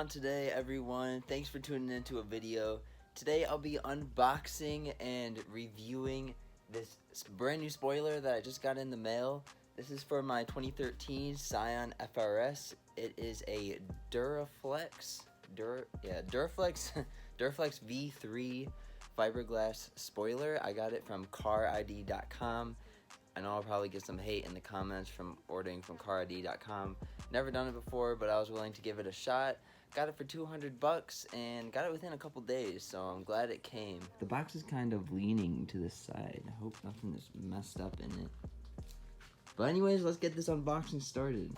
on today, everyone? Thanks for tuning into a video. Today I'll be unboxing and reviewing this brand new spoiler that I just got in the mail. This is for my 2013 Scion FRS. It is a Duraflex V3 fiberglass spoiler. I got it from carid.com. I know I'll probably get some hate in the comments from ordering from carid.com. Never done it before, but I was willing to give it a shot. Got it for 200 bucks and got it within a couple days, so I'm glad it came. The box is kind of leaning to the side. I hope nothing is messed up in it. But anyways, let's get this unboxing started.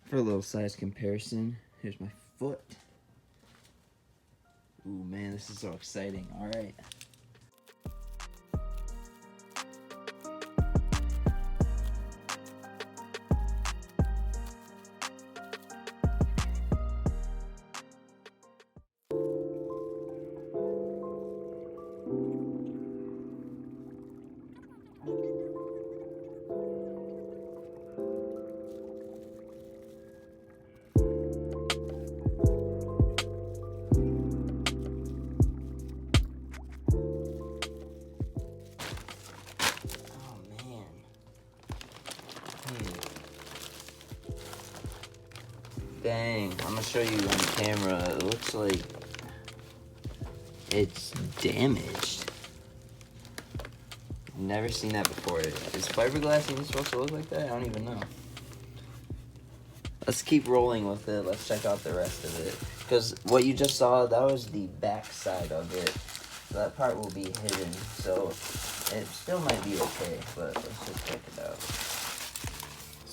For a little size comparison, here's my foot. Ooh man, this is so exciting. Alright. Dang, I'm gonna show you on camera. It looks like it's damaged. Never seen that before. Is fiberglass even supposed to look like that? I don't even know. Let's keep rolling with it. Let's check out the rest of it. Because what you just saw, that was the back side of it. So that part will be hidden. So it still might be okay, but let's just check it out.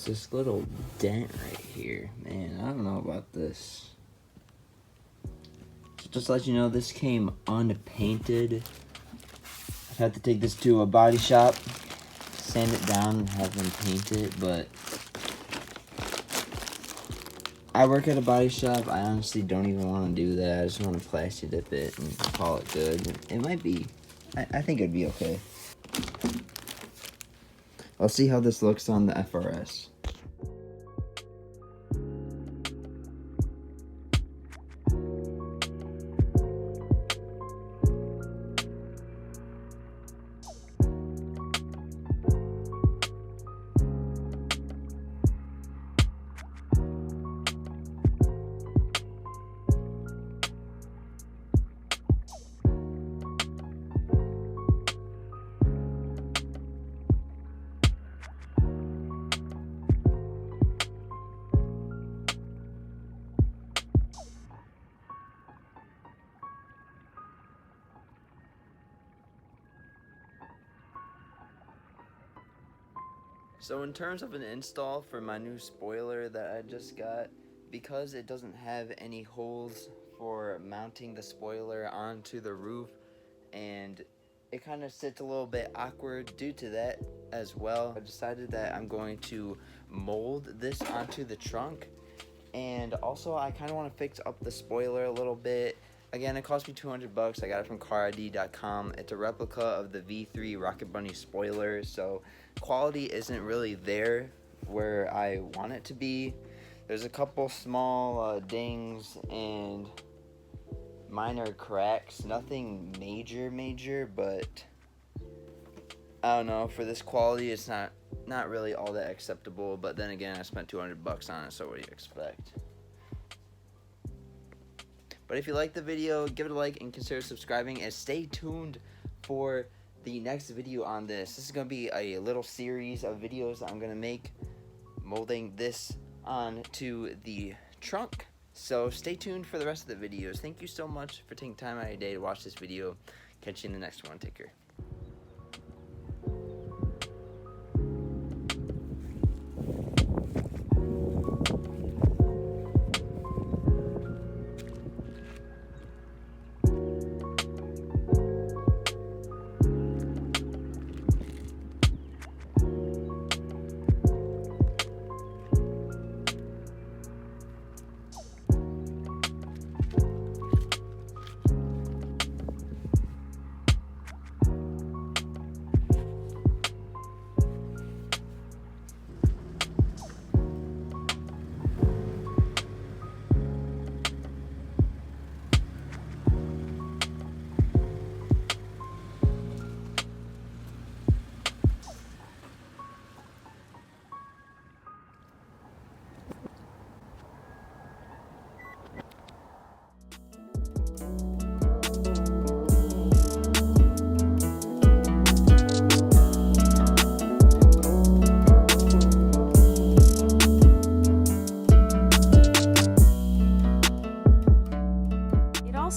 This little dent right here, man, I don't know about this. So just to let you know, this came unpainted. I've had to take this to a body shop, sand it down and have them paint it, but I work at a body shop. I honestly don't even want to do that. I just want to plastic dip it and call it good. It might be, I think it'd be okay. Let's see how this looks on the FRS. So in terms of an install for my new spoiler that I just got, because it doesn't have any holes for mounting the spoiler onto the roof, and it kind of sits a little bit awkward due to that as well, I decided that I'm going to mold this onto the trunk. And also I kind of want to fix up the spoiler a little bit. Again, it cost me 200 bucks. I got it from carid.com. It's a replica of the V3 Rocket Bunny spoiler, so quality isn't really there where I want it to be. There's a couple small dings and minor cracks. Nothing major, but I don't know. For this quality, it's not really all that acceptable. But then again, I spent 200 bucks on it, so what do you expect? But if you like the video, give it a like and consider subscribing, and stay tuned for the next video on this. This is going to be a little series of videos that I'm going to make molding this onto the trunk. So stay tuned for the rest of the videos. Thank you so much for taking time out of your day to watch this video. Catch you in the next one. Take care.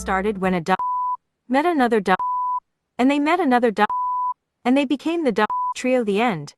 started when a dumb met another dumb, and they met another dumb, and they became the dumb trio. The end.